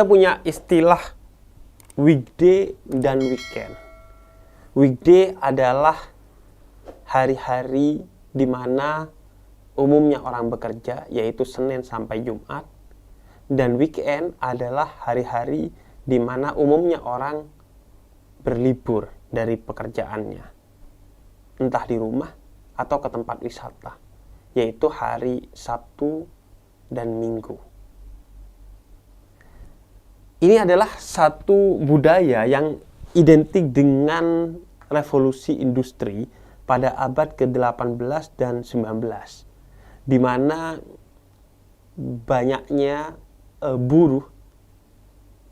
Kita punya istilah weekday dan weekend. Weekday adalah hari-hari di mana umumnya orang bekerja, yaitu Senin sampai Jumat. Dan weekend adalah hari-hari di mana umumnya orang berlibur dari pekerjaannya, entah di rumah atau ke tempat wisata, yaitu hari Sabtu dan Minggu. Ini adalah satu budaya yang identik dengan revolusi industri pada abad ke-18 dan 19, di mana banyaknya buruh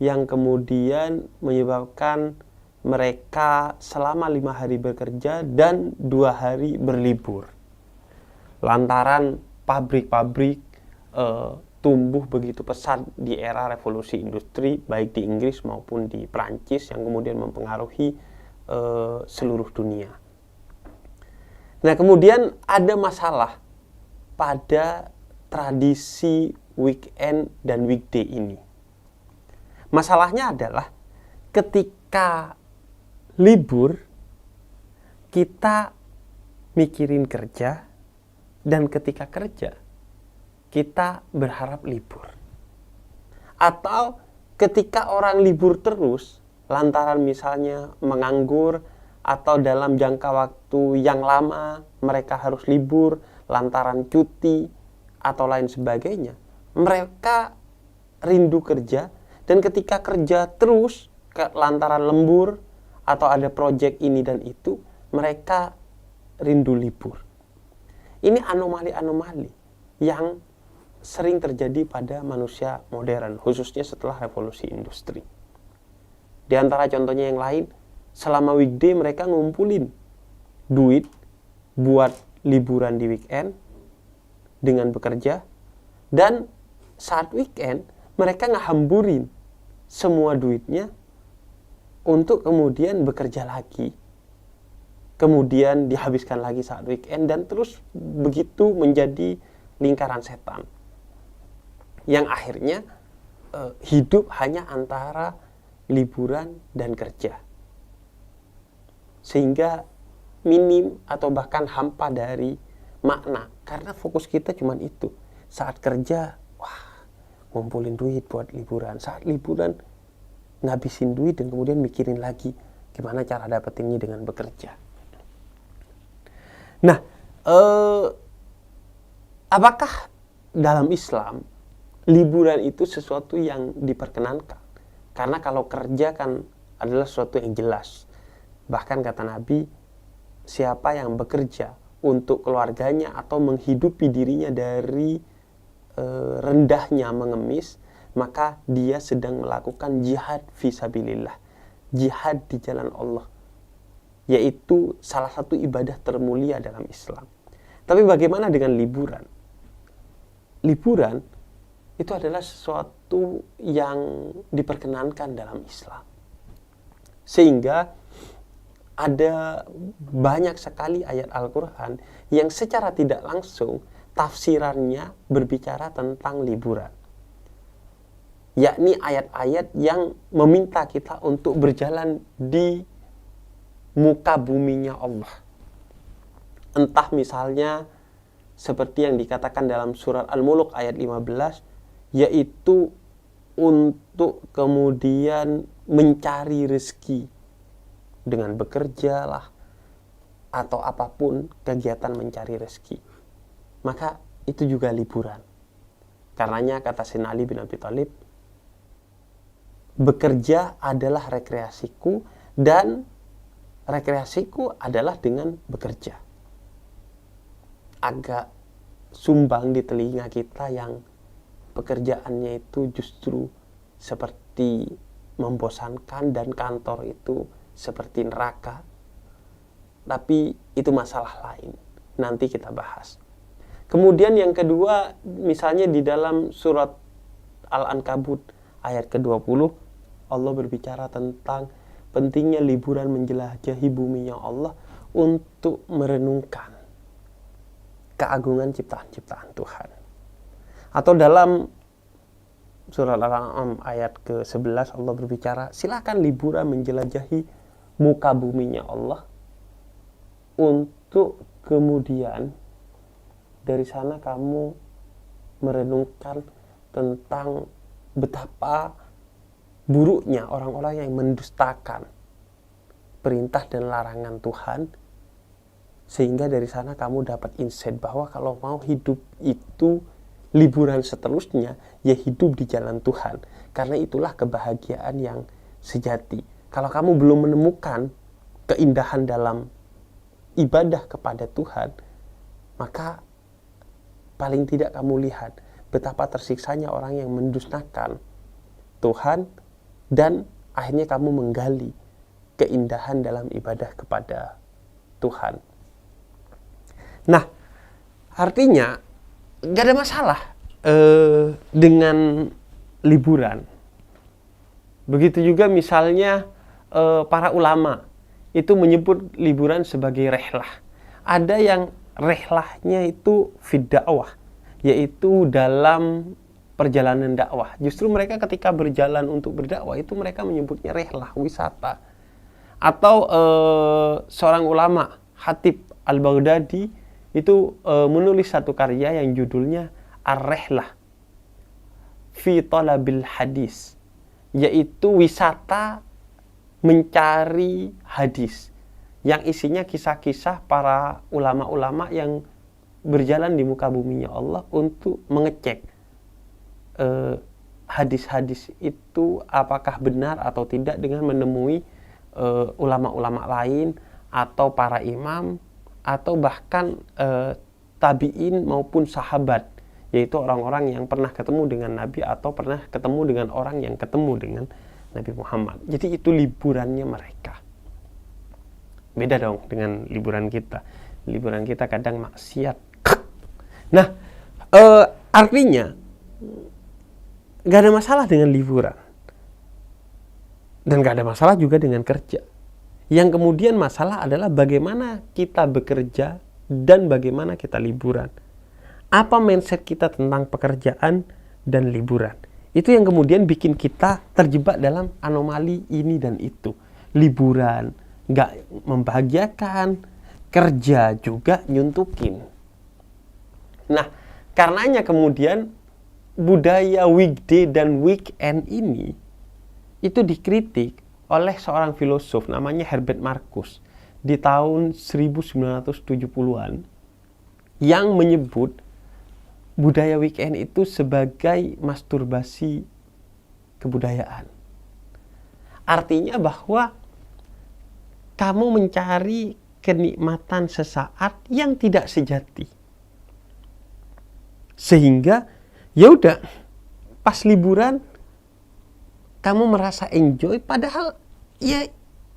yang kemudian menyebabkan mereka selama 5 hari bekerja dan 2 hari berlibur. Lantaran pabrik-pabrik tumbuh begitu pesat di era revolusi industri, baik di Inggris maupun di Prancis, yang kemudian mempengaruhi seluruh dunia. Nah, kemudian ada masalah pada tradisi weekend dan weekday ini. Masalahnya adalah ketika libur, kita mikirin kerja, dan ketika kerja, kita berharap libur. Atau ketika orang libur terus, lantaran misalnya menganggur, atau dalam jangka waktu yang lama mereka harus libur, lantaran cuti, atau lain sebagainya, mereka rindu kerja, dan ketika kerja terus lantaran lembur atau ada proyek ini dan itu, mereka rindu libur. Ini anomali-anomali yang sering terjadi pada manusia modern, khususnya setelah revolusi industri. Di antara contohnya yang lain, selama weekday mereka ngumpulin duit buat liburan di weekend dengan bekerja, dan saat weekend mereka ngehamburin semua duitnya untuk kemudian bekerja lagi, kemudian dihabiskan lagi saat weekend, dan terus begitu menjadi lingkaran setan yang akhirnya hidup hanya antara liburan dan kerja, sehingga minim atau bahkan hampa dari makna, karena fokus kita cuma itu. Saat kerja, wah, ngumpulin duit buat liburan. Saat liburan, ngabisin duit dan kemudian mikirin lagi gimana cara dapetinnya dengan bekerja. Nah, apakah dalam Islam liburan itu sesuatu yang diperkenankan? Karena kalau kerja kan adalah sesuatu yang jelas. Bahkan kata Nabi, siapa yang bekerja untuk keluarganya atau menghidupi dirinya dari rendahnya mengemis, maka dia sedang melakukan jihad fisabilillah, jihad di jalan Allah, yaitu salah satu ibadah termulia dalam Islam. Tapi bagaimana dengan liburan? Liburan itu adalah sesuatu yang diperkenankan dalam Islam, sehingga ada banyak sekali ayat Al-Quran yang secara tidak langsung tafsirannya berbicara tentang liburan, yakni ayat-ayat yang meminta kita untuk berjalan di muka buminya Allah. Entah misalnya seperti yang dikatakan dalam surat Al-Mulk ayat 15, yaitu untuk kemudian mencari rezeki dengan bekerja lah, atau apapun kegiatan mencari rezeki, maka itu juga liburan. Karenanya kata Sayyidina Ali bin Abi Thalib, bekerja adalah rekreasiku dan rekreasiku adalah dengan bekerja. Agak sumbang di telinga kita yang pekerjaannya itu justru seperti membosankan dan kantor itu seperti neraka. Tapi itu masalah lain, nanti kita bahas. Kemudian yang kedua, misalnya di dalam surat Al-Ankabut ayat ke-20, Allah berbicara tentang pentingnya liburan menjelajahi buminya Allah untuk merenungkan keagungan ciptaan-ciptaan Tuhan. Atau dalam surat Al-An'am ayat ke-11 Allah berbicara, silakan liburan menjelajahi muka buminya Allah untuk kemudian dari sana kamu merenungkan tentang betapa buruknya orang-orang yang mendustakan perintah dan larangan Tuhan, sehingga dari sana kamu dapat insight bahwa kalau mau hidup itu liburan seterusnya, ya hidup di jalan Tuhan, karena itulah kebahagiaan yang sejati. Kalau kamu belum menemukan keindahan dalam ibadah kepada Tuhan, maka paling tidak kamu lihat betapa tersiksanya orang yang mendustakan Tuhan, dan akhirnya kamu menggali keindahan dalam ibadah kepada Tuhan. Nah, artinya gak ada masalah dengan liburan. Begitu juga misalnya para ulama itu menyebut liburan sebagai rehlah. Ada yang rehlahnya itu fid dakwah, yaitu dalam perjalanan dakwah. Justru mereka ketika berjalan untuk berdakwah itu mereka menyebutnya rehlah, wisata. Atau seorang ulama, Khatib Al-Baghdadi, itu menulis satu karya yang judulnya Ar-Rehlah fi Talabil Hadis, yaitu wisata mencari hadis, yang isinya kisah-kisah para ulama-ulama yang berjalan di muka buminya Allah untuk mengecek hadis-hadis itu apakah benar atau tidak dengan menemui ulama-ulama lain atau para imam atau bahkan tabi'in maupun sahabat, yaitu orang-orang yang pernah ketemu dengan Nabi atau pernah ketemu dengan orang yang ketemu dengan Nabi Muhammad. Jadi itu liburannya mereka. Beda dong dengan liburan kita. Liburan kita kadang maksiat. Nah, artinya gak ada masalah dengan liburan. Dan gak ada masalah juga dengan kerja. Yang kemudian masalah adalah bagaimana kita bekerja dan bagaimana kita liburan. Apa mindset kita tentang pekerjaan dan liburan. Itu yang kemudian bikin kita terjebak dalam anomali ini dan itu. Liburan gak membahagiakan, kerja juga nyuntukin. Nah, karenanya kemudian budaya weekday dan weekend ini itu dikritik oleh seorang filosof namanya Herbert Marcuse di tahun 1970-an yang menyebut budaya weekend itu sebagai masturbasi kebudayaan. Artinya bahwa kamu mencari kenikmatan sesaat yang tidak sejati. Sehingga ya udah pas liburan kamu merasa enjoy, padahal ya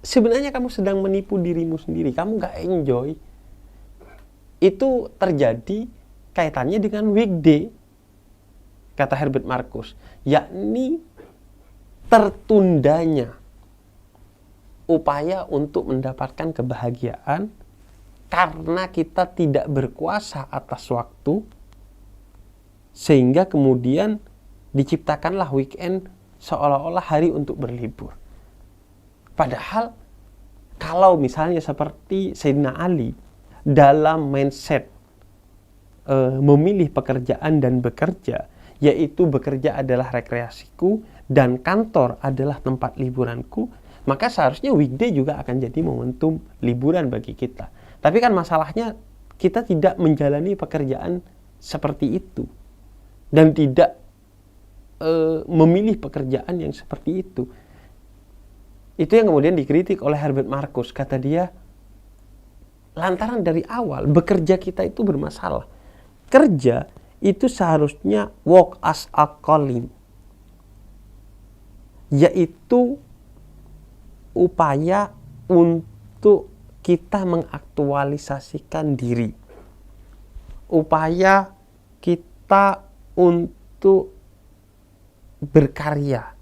sebenarnya kamu sedang menipu dirimu sendiri. Kamu gak enjoy. Itu terjadi kaitannya dengan weekday, kata Herbert Marcuse, yakni tertundanya upaya untuk mendapatkan kebahagiaan karena kita tidak berkuasa atas waktu, sehingga kemudian diciptakanlah weekend seolah-olah hari untuk berlibur. Padahal kalau misalnya seperti Sayyidina Ali dalam mindset memilih pekerjaan dan bekerja, yaitu bekerja adalah rekreasiku dan kantor adalah tempat liburanku, maka seharusnya weekday juga akan jadi momentum liburan bagi kita. Tapi kan masalahnya kita tidak menjalani pekerjaan seperti itu dan tidak memilih pekerjaan yang seperti itu. Itu yang kemudian dikritik oleh Herbert Marcuse. Kata dia, lantaran dari awal bekerja kita itu bermasalah. Kerja itu seharusnya work as a calling, yaitu upaya untuk kita mengaktualisasikan diri, upaya kita untuk berkarya.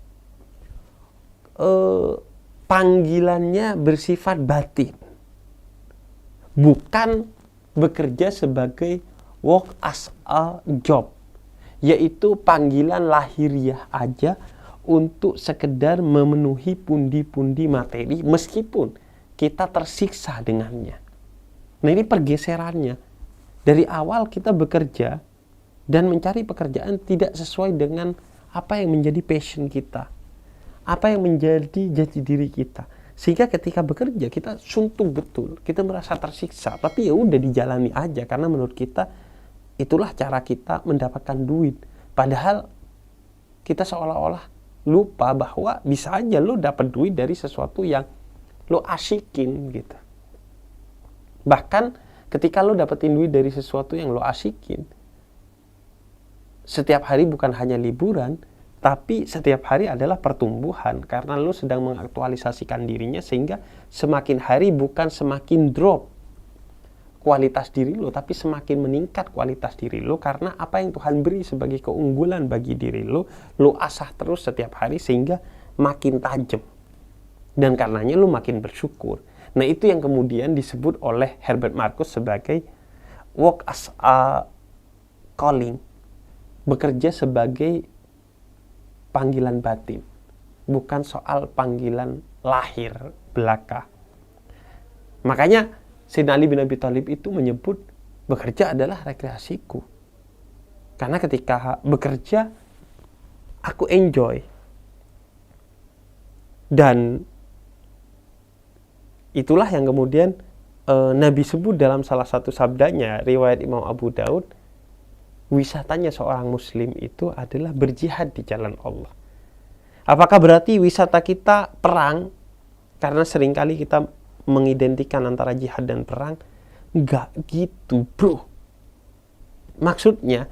Panggilannya bersifat batin, bukan bekerja sebagai work as a job, yaitu panggilan lahiriah aja untuk sekedar memenuhi pundi-pundi materi meskipun kita tersiksa dengannya. Nah, ini pergeserannya. Dari awal kita bekerja dan mencari pekerjaan tidak sesuai dengan apa yang menjadi passion kita, apa yang menjadi jati diri kita. Sehingga ketika bekerja kita suntuk betul, kita merasa tersiksa, tapi ya udah dijalani aja karena menurut kita itulah cara kita mendapatkan duit. Padahal kita seolah-olah lupa bahwa bisa aja lo dapat duit dari sesuatu yang lo asikin gitu. Bahkan ketika lo dapetin duit dari sesuatu yang lo asikin, setiap hari bukan hanya liburan, tapi setiap hari adalah pertumbuhan karena lo sedang mengaktualisasikan dirinya, sehingga semakin hari bukan semakin drop kualitas diri lo, tapi semakin meningkat kualitas diri lo karena apa yang Tuhan beri sebagai keunggulan bagi diri lo asah terus setiap hari sehingga makin tajam. Dan karenanya lo makin bersyukur. Nah, itu yang kemudian disebut oleh Herbert Marcuse sebagai work as a calling, bekerja sebagai panggilan batin, bukan soal panggilan lahir belaka. Makanya Sayyidina Ali bin Abi Thalib itu menyebut bekerja adalah rekreasiku. Karena ketika bekerja, aku enjoy. Dan itulah yang kemudian Nabi sebut dalam salah satu sabdanya, riwayat Imam Abu Daud, wisatanya seorang muslim itu adalah berjihad di jalan Allah. Apakah berarti wisata kita perang? Karena seringkali kita mengidentikan antara jihad dan perang. Enggak gitu, bro. Maksudnya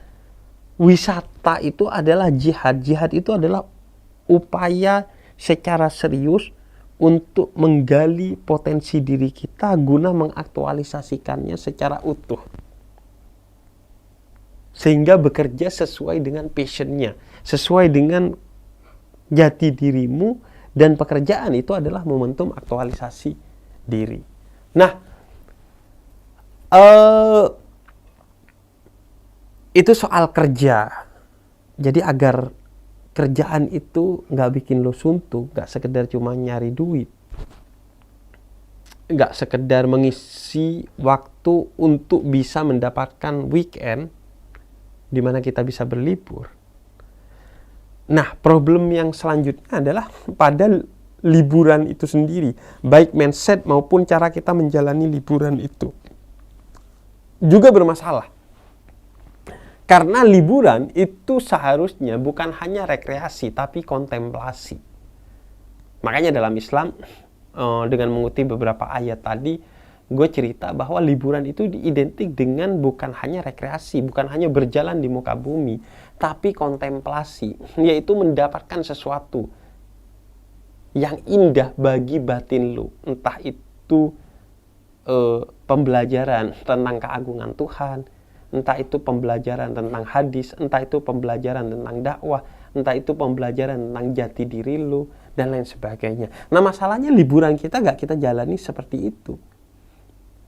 wisata itu adalah jihad. Jihad itu adalah upaya secara serius untuk menggali potensi diri kita guna mengaktualisasikannya secara utuh, sehingga bekerja sesuai dengan passionnya, sesuai dengan jati dirimu, dan pekerjaan itu adalah momentum aktualisasi diri. Nah, itu soal kerja. Jadi agar kerjaan itu nggak bikin lo suntuk, nggak sekedar cuma nyari duit, nggak sekedar mengisi waktu untuk bisa mendapatkan weekend di mana kita bisa berlibur. Nah, problem yang selanjutnya adalah pada liburan itu sendiri, baik mindset maupun cara kita menjalani liburan itu juga bermasalah. Karena liburan itu seharusnya bukan hanya rekreasi, tapi kontemplasi. Makanya dalam Islam, dengan mengutip beberapa ayat tadi, gue cerita bahwa liburan itu identik dengan bukan hanya rekreasi, bukan hanya berjalan di muka bumi, tapi kontemplasi, yaitu mendapatkan sesuatu yang indah bagi batin lu. Entah itu pembelajaran tentang keagungan Tuhan, entah itu pembelajaran tentang hadis, entah itu pembelajaran tentang dakwah, entah itu pembelajaran tentang jati diri lu, dan lain sebagainya. Nah, masalahnya liburan kita gak kita jalani seperti itu.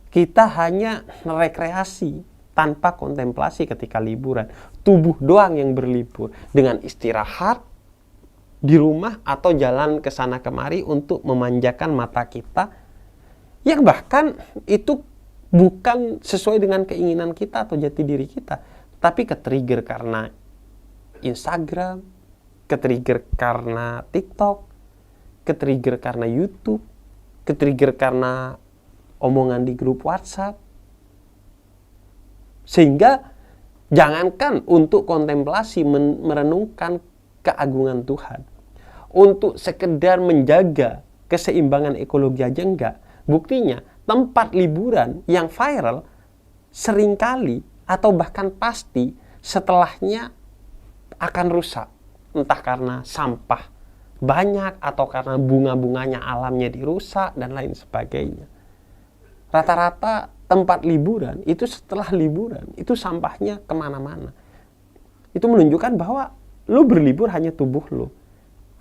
Kita hanya rekreasi tanpa kontemplasi ketika liburan. Tubuh doang yang berlibur dengan istirahat di rumah atau jalan ke sana kemari untuk memanjakan mata kita, yang bahkan itu bukan sesuai dengan keinginan kita atau jati diri kita, tapi ke-trigger karena Instagram, ke-trigger karena TikTok, ke-trigger karena YouTube, ke-trigger karena omongan di grup WhatsApp. Sehingga jangankan untuk kontemplasi, merenungkan keagungan Tuhan, untuk sekedar menjaga keseimbangan ekologi aja enggak. Buktinya tempat liburan yang viral seringkali atau bahkan pasti setelahnya akan rusak, entah karena sampah banyak atau karena bunga-bunganya alamnya dirusak dan lain sebagainya. Rata-rata tempat liburan itu setelah liburan itu sampahnya kemana-mana. Itu menunjukkan bahwa lu berlibur hanya tubuh lu.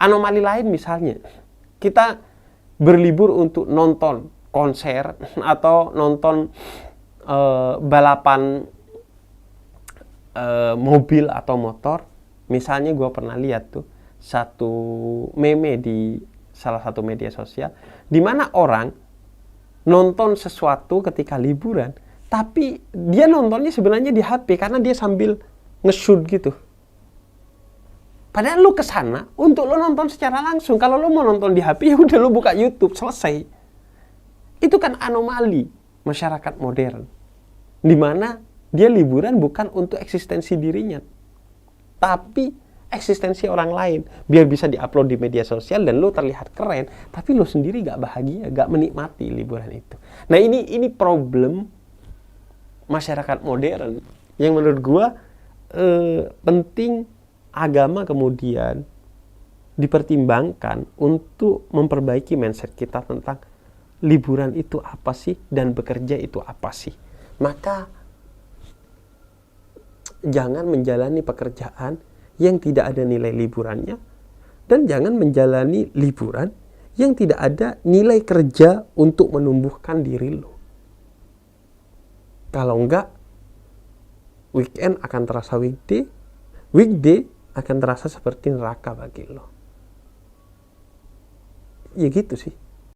Anomali lain misalnya, kita berlibur untuk nonton konser atau nonton balapan mobil atau motor. Misalnya gue pernah lihat tuh satu meme di salah satu media sosial, di mana orang nonton sesuatu ketika liburan, tapi dia nontonnya sebenarnya di HP karena dia sambil nge-shoot gitu. Padahal lu kesana untuk lu nonton secara langsung. Kalau lu mau nonton di HP, ya udah lu buka YouTube, selesai. Itu kan anomali masyarakat modern, di mana dia liburan bukan untuk eksistensi dirinya, tapi eksistensi orang lain, biar bisa diupload di media sosial dan lu terlihat keren, tapi lu sendiri gak bahagia, gak menikmati liburan itu. Nah ini problem masyarakat modern yang menurut gua penting agama kemudian dipertimbangkan untuk memperbaiki mindset kita tentang liburan itu apa sih dan bekerja itu apa sih. Maka jangan menjalani pekerjaan yang tidak ada nilai liburannya, dan jangan menjalani liburan yang tidak ada nilai kerja untuk menumbuhkan diri lo. Kalau enggak, weekend akan terasa weekday, weekday akan terasa seperti neraka bagi lo. Ya gitu sih.